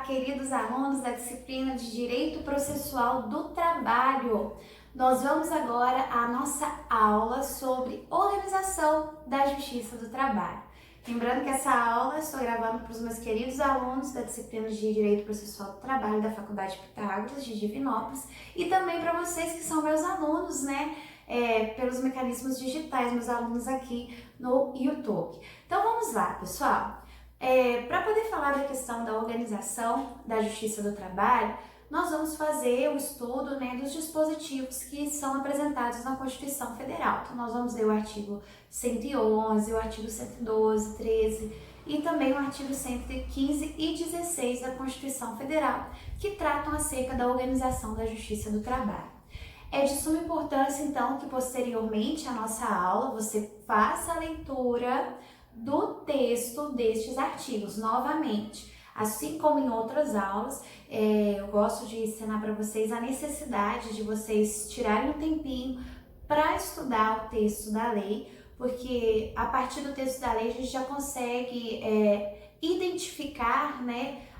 queridos alunos da disciplina de Direito Processual do Trabalho. Nós vamos agora à nossa aula sobre organização da Justiça do Trabalho. Lembrando que essa aula estou gravando para os meus queridos alunos da disciplina de Direito Processual do Trabalho da Faculdade Pitágoras de Divinópolis e também para vocês que são meus alunos, pelos mecanismos digitais, meus alunos aqui no YouTube. Então vamos lá, pessoal. Para poder falar da questão da organização da Justiça do Trabalho, nós vamos fazer o estudo dos dispositivos que são apresentados na Constituição Federal. Então, nós vamos ler o artigo 111, o artigo 112, 13 e também o artigo 115 e 16 da Constituição Federal, que tratam acerca da organização da Justiça do Trabalho. É de suma importância, então, que posteriormente à nossa aula você faça a leitura do texto destes artigos, novamente. Assim como em outras aulas, eu gosto de ensinar para vocês a necessidade de vocês tirarem um tempinho para estudar o texto da lei, porque a partir do texto da lei a gente já consegue identificar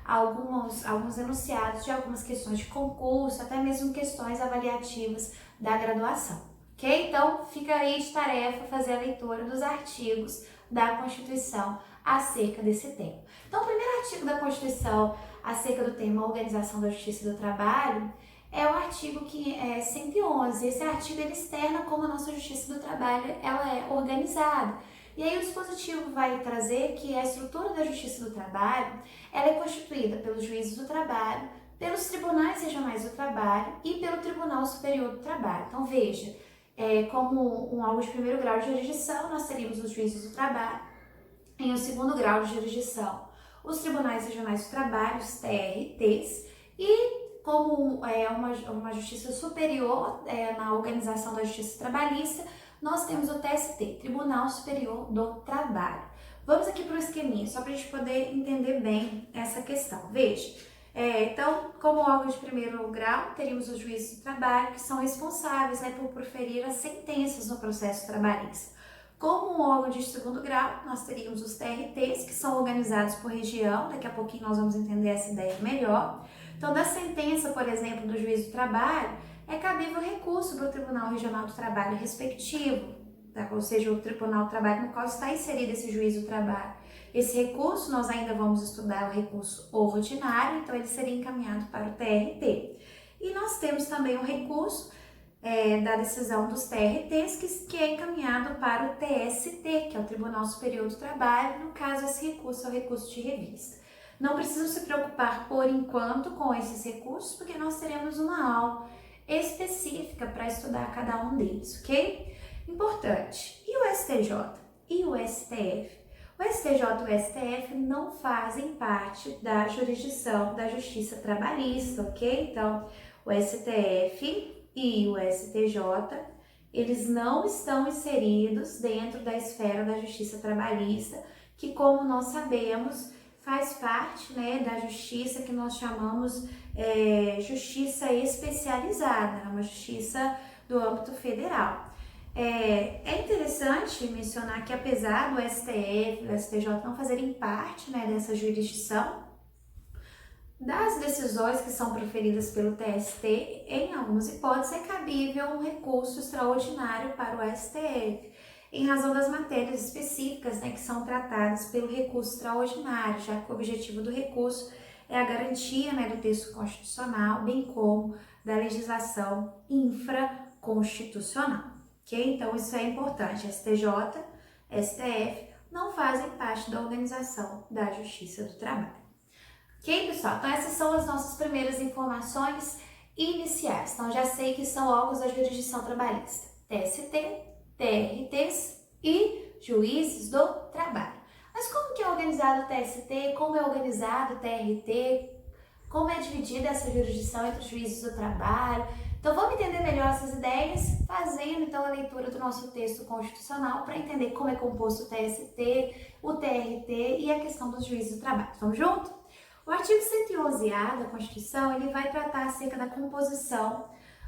alguns enunciados de algumas questões de concurso, até mesmo questões avaliativas da graduação, ok? Então, fica aí de tarefa fazer a leitura dos artigos da Constituição acerca desse tema. Então, o primeiro artigo da Constituição acerca do tema Organização da Justiça do Trabalho é o artigo 111. Esse artigo ele externa como a nossa Justiça do Trabalho ela é organizada. E aí o dispositivo vai trazer que a estrutura da Justiça do Trabalho ela é constituída pelos juízes do trabalho, pelos tribunais regionais do trabalho e pelo Tribunal Superior do Trabalho. Então, veja, como um algo de primeiro grau de jurisdição, nós teríamos os juízes do trabalho. Em um segundo grau de jurisdição, os tribunais regionais do trabalho, os TRTs, e como uma justiça superior na organização da justiça trabalhista, nós temos o TST, Tribunal Superior do Trabalho. Vamos aqui para o esqueminha, só para a gente poder entender bem essa questão. Veja, então, como órgão de primeiro grau, teríamos os juízes do trabalho, que são responsáveis por proferir as sentenças no processo trabalhista. Como um órgão de segundo grau, nós teríamos os TRTs, que são organizados por região, daqui a pouquinho nós vamos entender essa ideia melhor. Então, da sentença, por exemplo, do juiz do trabalho, é cabível recurso para o Tribunal Regional do Trabalho respectivo, ou seja, o Tribunal do Trabalho no qual está inserido esse juiz do trabalho. Esse recurso, nós ainda vamos estudar o recurso ordinário, então ele seria encaminhado para o TRT. E nós temos também o recurso da decisão dos TRTs, que é encaminhado para o TST, que é o Tribunal Superior do Trabalho. No caso, esse recurso é o recurso de revista. Não precisam se preocupar, por enquanto, com esses recursos, porque nós teremos uma aula específica para estudar cada um deles, ok? Importante. E o STJ? E o STF? O STJ e o STF não fazem parte da jurisdição da Justiça Trabalhista, ok? Então, o STF e o STJ, eles não estão inseridos dentro da esfera da Justiça Trabalhista, que, como nós sabemos, faz parte da justiça que nós chamamos justiça especializada, uma justiça do âmbito federal. É interessante mencionar que, apesar do STF e do STJ não fazerem parte dessa jurisdição, das decisões que são proferidas pelo TST, em algumas hipóteses, é cabível um recurso extraordinário para o STF, em razão das matérias específicas que são tratadas pelo recurso extraordinário, já que o objetivo do recurso é a garantia do texto constitucional, bem como da legislação infraconstitucional. Ok? Então, isso é importante. STJ, STF não fazem parte da organização da Justiça do Trabalho. Ok, pessoal? Então, essas são as nossas primeiras informações iniciais. Então, já sei que são órgãos da jurisdição trabalhista: TST, TRTs e juízes do trabalho. Mas como que é organizado o TST? Como é organizado o TRT? Como é dividida essa jurisdição entre os juízes do trabalho? Então, vamos entender melhor essas ideias fazendo, então, a leitura do nosso texto constitucional para entender como é composto o TST, o TRT e a questão dos juízes do trabalho. Vamos junto? O artigo 111A da Constituição, ele vai tratar acerca da composição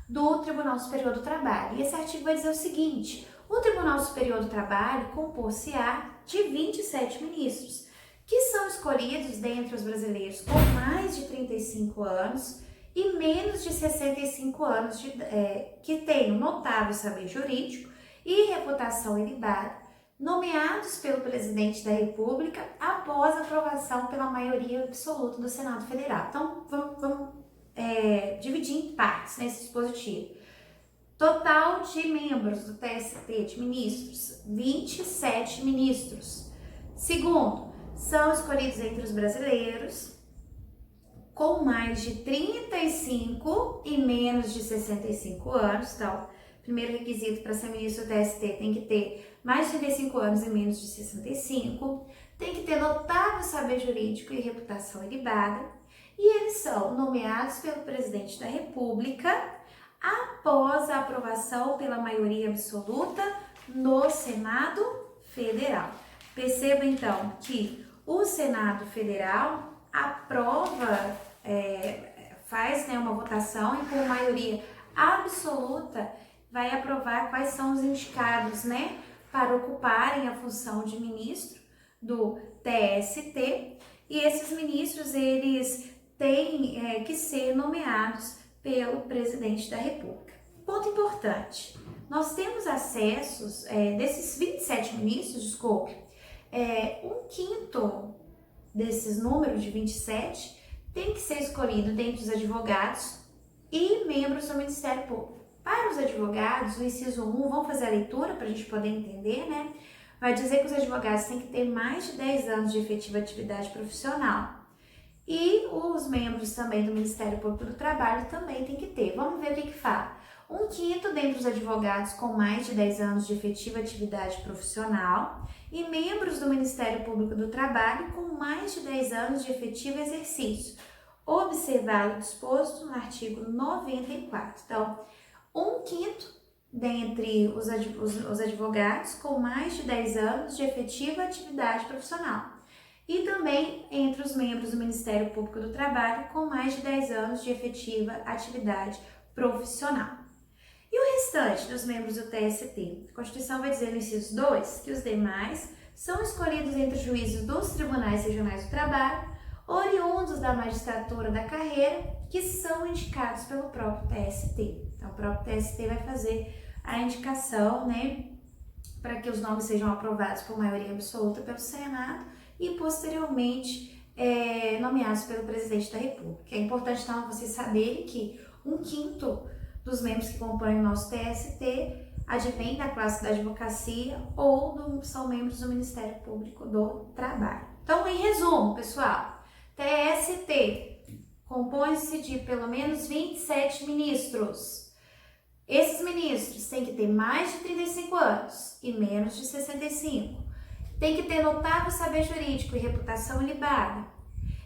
do Tribunal Superior do Trabalho. E esse artigo vai dizer o seguinte: o Tribunal Superior do Trabalho compor-se-á de 27 ministros, que são escolhidos dentre os brasileiros com mais de 35 anos e menos de 65 anos, que tenham notável saber jurídico e reputação ilibada, nomeados pelo presidente da República após aprovação pela maioria absoluta do Senado Federal. Então, vamos dividir em partes nesse dispositivo. Total de membros do TST, de ministros, 27 ministros. Segundo, são escolhidos entre os brasileiros com mais de 35 e menos de 65 anos. Então, primeiro requisito para ser ministro do TST tem que ter mais de 35 anos e menos de 65, tem que ter notável saber jurídico e reputação ilibada, e eles são nomeados pelo presidente da República após a aprovação pela maioria absoluta no Senado Federal. Perceba então que o Senado Federal aprova, faz uma votação e por maioria absoluta vai aprovar quais são os indicados, para ocuparem a função de ministro do TST, e esses ministros eles têm que ser nomeados pelo presidente da República. Ponto importante, nós temos acessos, desses 27 ministros, desculpe, um quinto desses números de 27 tem que ser escolhido dentre os advogados e membros do Ministério Público. Para os advogados, o inciso 1, vamos fazer a leitura para a gente poder entender, Vai dizer que os advogados têm que ter mais de 10 anos de efetiva atividade profissional. E os membros também do Ministério Público do Trabalho também tem que ter. Vamos ver o que fala. Um quinto dentre os advogados com mais de 10 anos de efetiva atividade profissional e membros do Ministério Público do Trabalho com mais de 10 anos de efetivo exercício, observado o disposto no artigo 94. Então, um quinto dentre os advogados com mais de 10 anos de efetiva atividade profissional e também entre os membros do Ministério Público do Trabalho com mais de 10 anos de efetiva atividade profissional. E o restante dos membros do TST? A Constituição vai dizer no inciso 2 que os demais são escolhidos entre os juízes dos tribunais regionais do trabalho, oriundos da magistratura da carreira, que são indicados pelo próprio TST. Então, o próprio TST vai fazer a indicação, para que os nomes sejam aprovados por maioria absoluta pelo Senado e, posteriormente, nomeados pelo presidente da República. É importante, então, vocês saberem que um quinto dos membros que compõem o nosso TST advém da classe da advocacia ou são membros do Ministério Público do Trabalho. Então, em resumo, pessoal, TST compõe-se de pelo menos 27 ministros. Esses ministros têm que ter mais de 35 anos e menos de 65. Tem que ter notável saber jurídico e reputação ilibada.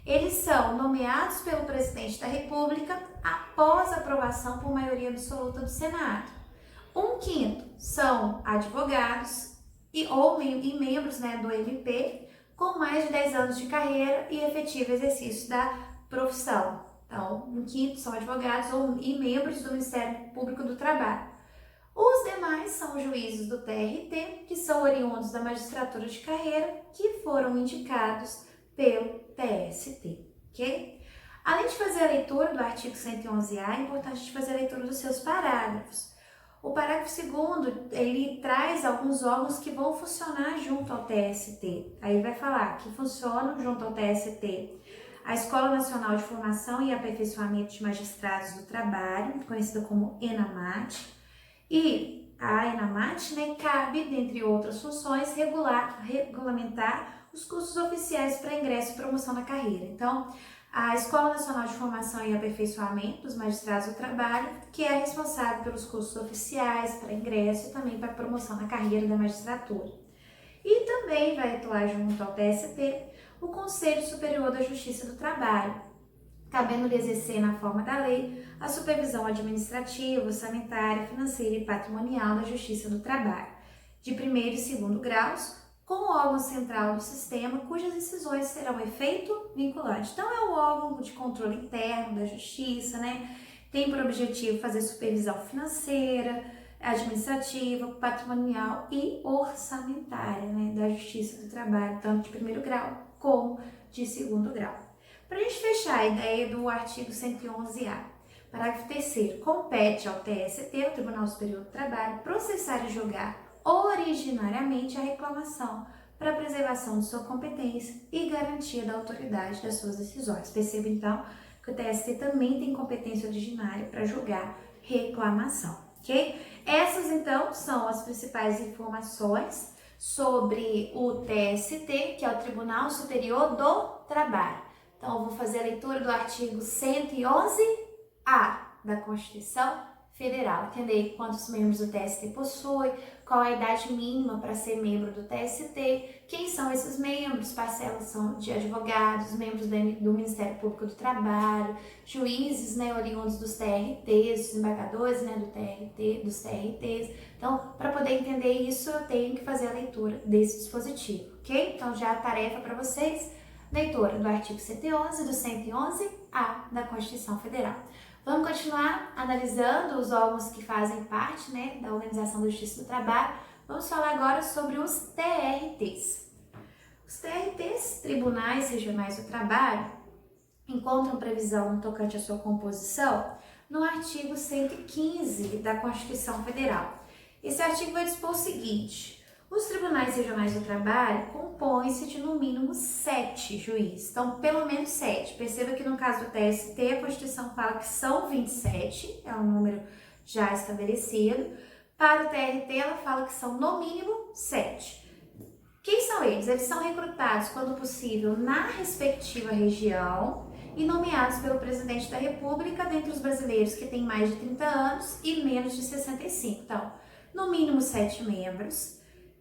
Eles são nomeados pelo presidente da República após aprovação por maioria absoluta do Senado. Um quinto são advogados e membros do MP com mais de 10 anos de carreira e efetivo exercício da profissão. Então, um quinto são advogados e membros do Ministério Público do Trabalho. Os demais são juízes do TRT, que são oriundos da magistratura de carreira, que foram indicados pelo TST, ok? Além de fazer a leitura do artigo 111A, é importante fazer a leitura dos seus parágrafos. O parágrafo 2º, ele traz alguns órgãos que vão funcionar junto ao TST. Aí vai falar que funcionam junto ao TST a Escola Nacional de Formação e Aperfeiçoamento de Magistrados do Trabalho, conhecida como ENAMAT, e a ENAMAT, cabe, dentre outras funções, regulamentar os cursos oficiais para ingresso e promoção na carreira. Então, a Escola Nacional de Formação e Aperfeiçoamento dos Magistrados do Trabalho, que é responsável pelos cursos oficiais para ingresso e também para promoção na carreira da magistratura. E também vai atuar junto ao TST o Conselho Superior da Justiça do Trabalho, cabendo-lhe exercer na forma da lei a supervisão administrativa, orçamentária, financeira e patrimonial da Justiça do Trabalho, de primeiro e segundo graus, com o órgão central do sistema, cujas decisões serão efeito vinculante. Então, é o órgão de controle interno da Justiça, Tem por objetivo fazer supervisão financeira, administrativa, patrimonial e orçamentária, da Justiça do Trabalho, tanto de primeiro grau com de segundo grau. Para a gente fechar a ideia do artigo 111-A, parágrafo 3º, compete ao TST, o Tribunal Superior do Trabalho, processar e julgar originariamente a reclamação para a preservação de sua competência e garantia da autoridade das suas decisões. Perceba, então, que o TST também tem competência originária para julgar reclamação, ok? Essas, então, são as principais informações sobre o TST, que é o Tribunal Superior do Trabalho. Então, eu vou fazer a leitura do artigo 111-A da Constituição Federal. Entender quantos membros o TST possui, qual a idade mínima para ser membro do TST, quem são esses membros, parcelas são de advogados, membros do Ministério Público do Trabalho, juízes, né, oriundos dos TRTs, dos embargadores, né, dos TRTs. Então, para poder entender isso, eu tenho que fazer a leitura desse dispositivo, ok? Então, já a tarefa para vocês, leitura do artigo 111 do 111-A da Constituição Federal. Vamos continuar analisando os órgãos que fazem parte, né, da Organização da Justiça do Trabalho. Vamos falar agora sobre os TRTs. Os TRTs, Tribunais Regionais do Trabalho, encontram previsão no tocante à sua composição no artigo 115 da Constituição Federal. Esse artigo vai dispor o seguinte: os tribunais regionais do trabalho compõem-se de no mínimo 7 juízes, então pelo menos 7. Perceba que no caso do TST, a Constituição fala que são 27, é um número já estabelecido. Para o TRT, ela fala que são no mínimo 7. Quem são eles? Eles são recrutados, quando possível, na respectiva região e nomeados pelo presidente da República dentre os brasileiros que têm mais de 30 anos e menos de 65. Então, no mínimo 7 membros.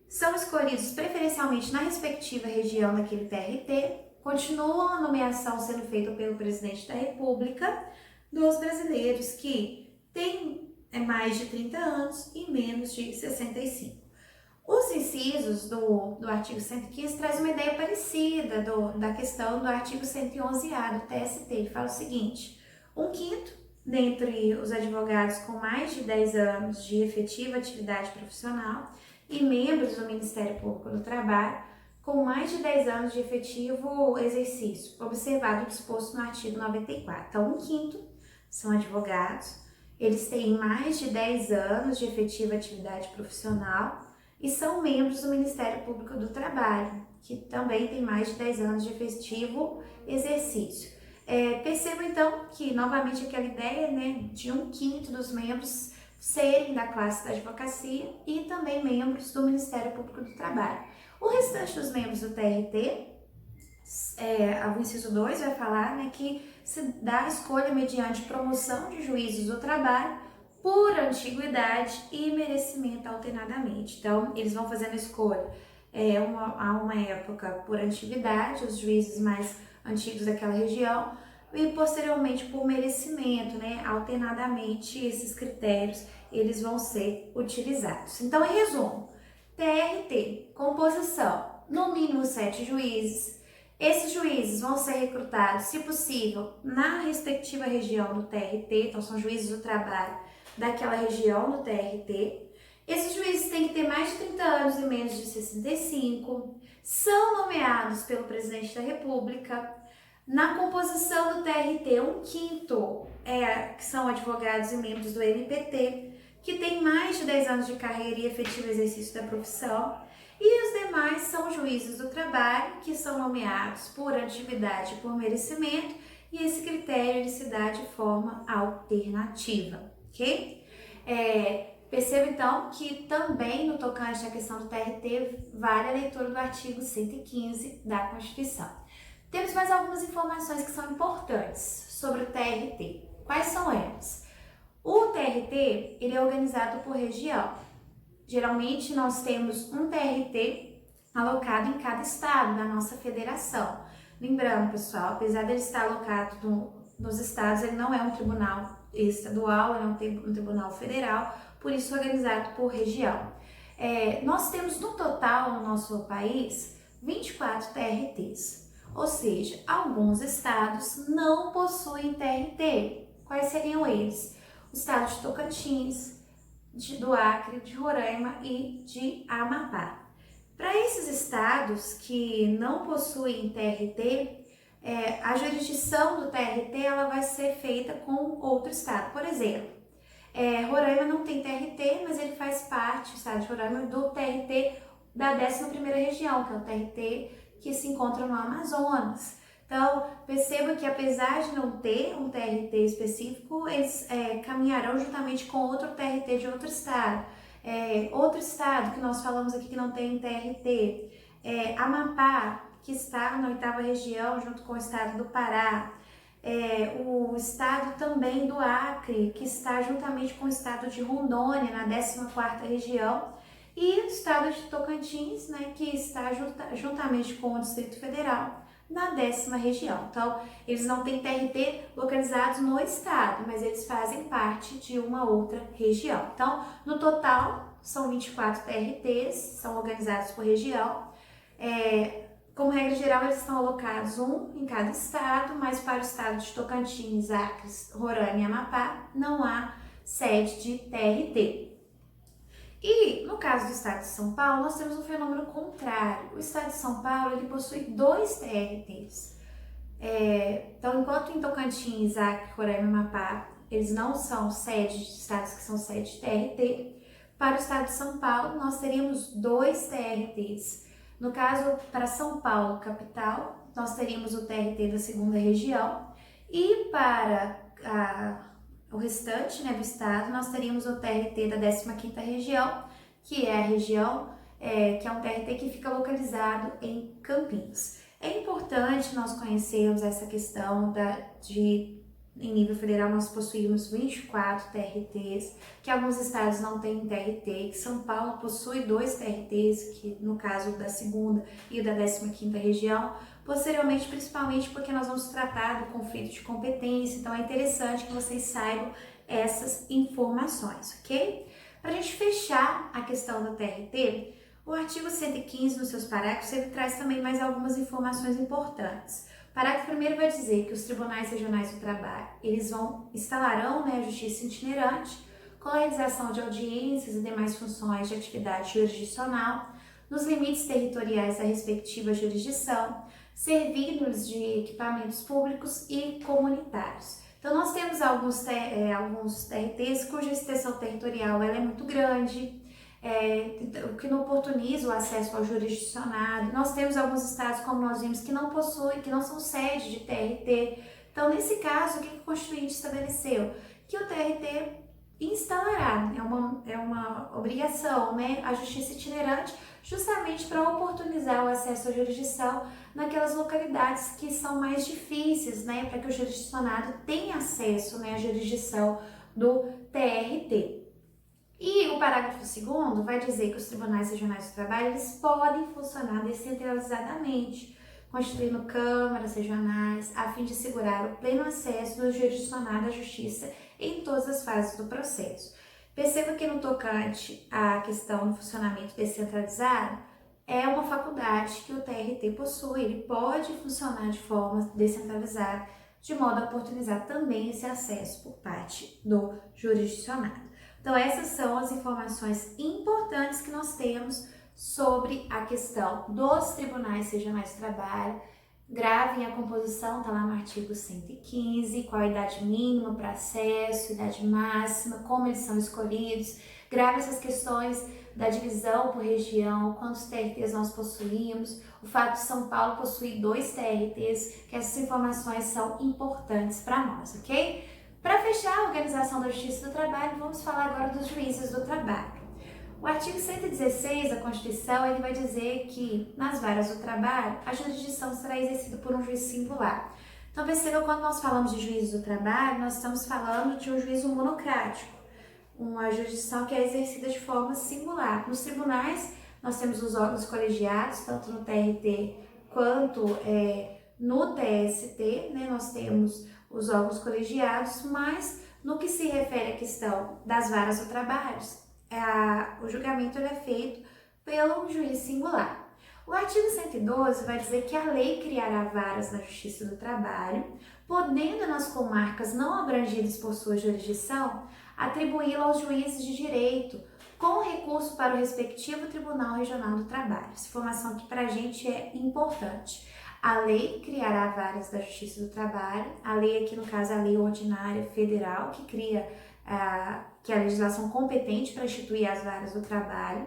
São escolhidos preferencialmente na respectiva região daquele TRT, continuam a nomeação sendo feita pelo presidente da República dos brasileiros que têm mais de 30 anos e menos de 65. Os incisos do artigo 115 trazem uma ideia parecida da questão do artigo 111-A do TST. Ele fala o seguinte: 1/5 dentre os advogados com mais de 10 anos de efetiva atividade profissional e membros do Ministério Público do Trabalho com mais de 10 anos de efetivo exercício, observado o disposto no artigo 94. Então, 1/5 são advogados, eles têm mais de 10 anos de efetiva atividade profissional e são membros do Ministério Público do Trabalho, que também tem mais de 10 anos de efetivo exercício. Perceba, então, que, novamente, aquela ideia, né, de 1/5 dos membros serem da classe da advocacia e também membros do Ministério Público do Trabalho. O restante dos membros do TRT, o inciso 2 vai falar, né, que se dá a escolha mediante promoção de juízes do trabalho por antiguidade e merecimento alternadamente. Então, eles vão fazendo a escolha a uma época por antiguidade, os juízes mais antigos daquela região, e posteriormente por merecimento, né? Alternadamente, esses critérios eles vão ser utilizados. Então, em resumo, TRT, composição, no mínimo 7 juízes. Esses juízes vão ser recrutados, se possível, na respectiva região do TRT, então são juízes do trabalho daquela região do TRT. Esses juízes têm que ter mais de 30 anos e menos de 65, são nomeados pelo presidente da República. Na composição do TRT, 1/5 que são advogados e membros do MPT, que têm mais de 10 anos de carreira e efetivo exercício da profissão. E os demais são juízes do trabalho, que são nomeados por antiguidade e por merecimento, e esse critério ele se dá de forma alternativa, ok? Perceba, então, que também no tocante à questão do TRT, vale a leitura do artigo 115 da Constituição. Temos mais algumas informações que são importantes sobre o TRT. Quais são elas? O TRT ele é organizado por região. Geralmente, nós temos um TRT alocado em cada estado da nossa federação. Lembrando, pessoal, apesar de ele estar alocado nos estados, ele não é um tribunal estadual, ele é um tribunal federal, por isso organizado por região. Nós temos no total no nosso país 24 TRTs, ou seja, alguns estados não possuem TRT. Quais seriam eles? O estado de Tocantins, do Acre, de Roraima e de Amapá. Para esses estados que não possuem TRT, a jurisdição do TRT ela vai ser feita com outro estado. Por exemplo, Roraima não tem TRT, mas ele faz parte, o estado de Roraima, do TRT da 11ª região, que é o TRT que se encontra no Amazonas. Então, perceba que apesar de não ter um TRT específico, eles caminharão juntamente com outro TRT de outro estado. Outro estado que nós falamos aqui que não tem TRT, Amapá, que está na 8ª região, junto com o estado do Pará. O estado também do Acre, que está juntamente com o estado de Rondônia, na 14ª região, e o estado de Tocantins, né, que está juntamente com o Distrito Federal, na 10ª região. Então, eles não têm TRT localizados no estado, mas eles fazem parte de uma outra região. Então, no total, são 24 TRTs, são organizados por região. Como regra geral, eles estão alocados um em cada estado, mas para o estado de Tocantins, Acre, Roraima e Amapá, não há sede de TRT. E no caso do estado de São Paulo, nós temos um fenômeno contrário. O estado de São Paulo ele possui 2 TRTs. Então, enquanto em Tocantins, Acre, Roraima e Amapá, eles não são sede de estados que são sede de TRT, para o estado de São Paulo, nós teríamos 2 TRTs. No caso, para São Paulo, capital, nós teríamos o TRT da 2ª região, e para o restante, né, do estado, nós teríamos o TRT da 15ª região, que é a região, que é um TRT que fica localizado em Campinas. É importante nós conhecermos essa questão em nível federal, nós possuímos 24 TRTs, que alguns estados não têm TRT, que São Paulo possui 2 TRTs, que no caso da 2ª e da 15ª região, posteriormente, principalmente porque nós vamos tratar do conflito de competência, então é interessante que vocês saibam essas informações, ok? Para a gente fechar a questão do TRT, o artigo 115, nos seus parágrafos, ele traz também mais algumas informações importantes. O parágrafo 1º vai dizer que os tribunais regionais do trabalho, eles instalarão, né, a justiça itinerante, com a realização de audiências e demais funções de atividade jurisdicional, nos limites territoriais da respectiva jurisdição, servindo-lhes de equipamentos públicos e comunitários. Então, nós temos alguns TRTs cuja extensão territorial ela é muito grande, o que não oportuniza o acesso ao jurisdicionado. Nós temos alguns estados, como nós vimos, que não possuem, que não são sede de TRT. Então, nesse caso, o que o Constituinte estabeleceu? Que o TRT instalará, é uma obrigação, né, a justiça itinerante, justamente para oportunizar o acesso à jurisdição naquelas localidades que são mais difíceis, né, para que o jurisdicionado tenha acesso, né, à jurisdição do TRT. E o parágrafo 2º vai dizer que os tribunais regionais do trabalho eles podem funcionar descentralizadamente, constituindo câmaras regionais, a fim de assegurar o pleno acesso do jurisdicionado à justiça em todas as fases do processo. Perceba que no tocante à questão do funcionamento descentralizado, é uma faculdade que o TRT possui, ele pode funcionar de forma descentralizada, de modo a oportunizar também esse acesso por parte do jurisdicionado. Então, essas são as informações importantes que nós temos sobre a questão dos tribunais regionais do trabalho. Gravem a composição, está lá no artigo 115, qual a idade mínima para acesso, idade máxima, como eles são escolhidos. Grave essas questões da divisão por região, quantos TRTs nós possuímos, o fato de São Paulo possuir 2 TRTs, que essas informações são importantes para nós, ok? Para fechar a organização da Justiça do Trabalho, vamos falar agora dos juízes do trabalho. O artigo 116 da Constituição ele vai dizer que, nas varas do trabalho, a jurisdição será exercida por um juiz singular. Então, perceba, quando nós falamos de juízes do trabalho, nós estamos falando de um juízo monocrático, uma jurisdição que é exercida de forma singular. Nos tribunais, nós temos os órgãos colegiados, tanto no TRT quanto no TST, né? Nós temos os órgãos colegiados, mas no que se refere à questão das varas do trabalho, o julgamento é feito pelo juiz singular. O artigo 112 vai dizer que a lei criará varas na Justiça do Trabalho, podendo nas comarcas não abrangidas por sua jurisdição, atribuí-la aos juízes de direito, com recurso para o respectivo Tribunal Regional do Trabalho. Essa informação aqui para a gente é importante. A lei criará varas da Justiça do Trabalho, a lei aqui no caso a lei ordinária federal, que cria que é a legislação competente para instituir as varas do trabalho.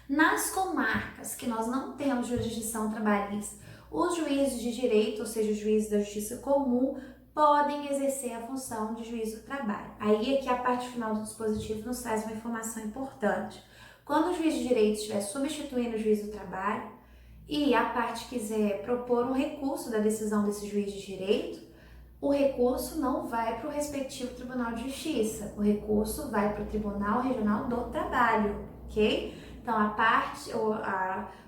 Nas comarcas que nós não temos jurisdição trabalhista, os juízes de direito, ou seja, os juízes da justiça comum, podem exercer a função de juiz do trabalho. Aí aqui a parte final do dispositivo nos traz uma informação importante. Quando o juiz de direito estiver substituindo o juiz do trabalho e a parte quiser propor um recurso da decisão desse juiz de direito, o recurso não vai para o respectivo Tribunal de Justiça, o recurso vai para o Tribunal Regional do Trabalho, ok? Então,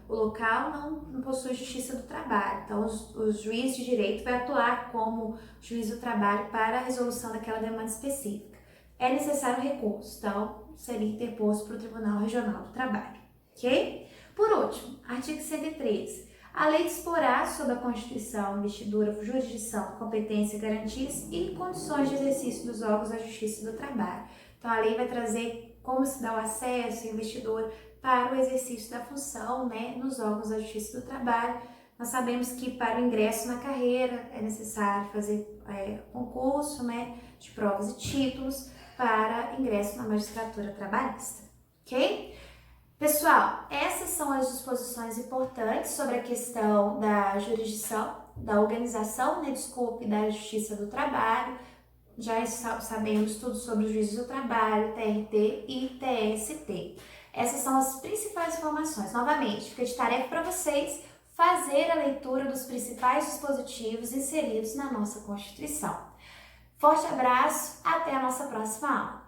o local não possui justiça do trabalho. Então, os juízes de direito vai atuar como juiz do trabalho para a resolução daquela demanda específica. É necessário recurso, então, seria interposto para o Tribunal Regional do Trabalho, ok? Por último, artigo 113. A lei disporá sobre a Constituição, investidura, jurisdição, competência, garantias e condições de exercício dos órgãos da Justiça do Trabalho. Então, a lei vai trazer como se dá o acesso, investidura, para o exercício da função, nos órgãos da Justiça do Trabalho. Nós sabemos que para o ingresso na carreira é necessário fazer concurso, de provas e títulos para ingresso na magistratura trabalhista, ok? Pessoal, essas são as disposições importantes sobre a questão da jurisdição, da organização, da Justiça do Trabalho. Já sabemos tudo sobre os juízes do trabalho, TRT e TST. Essas são as principais informações. Novamente, fica de tarefa para vocês fazer a leitura dos principais dispositivos inseridos na nossa Constituição. Forte abraço, até a nossa próxima aula!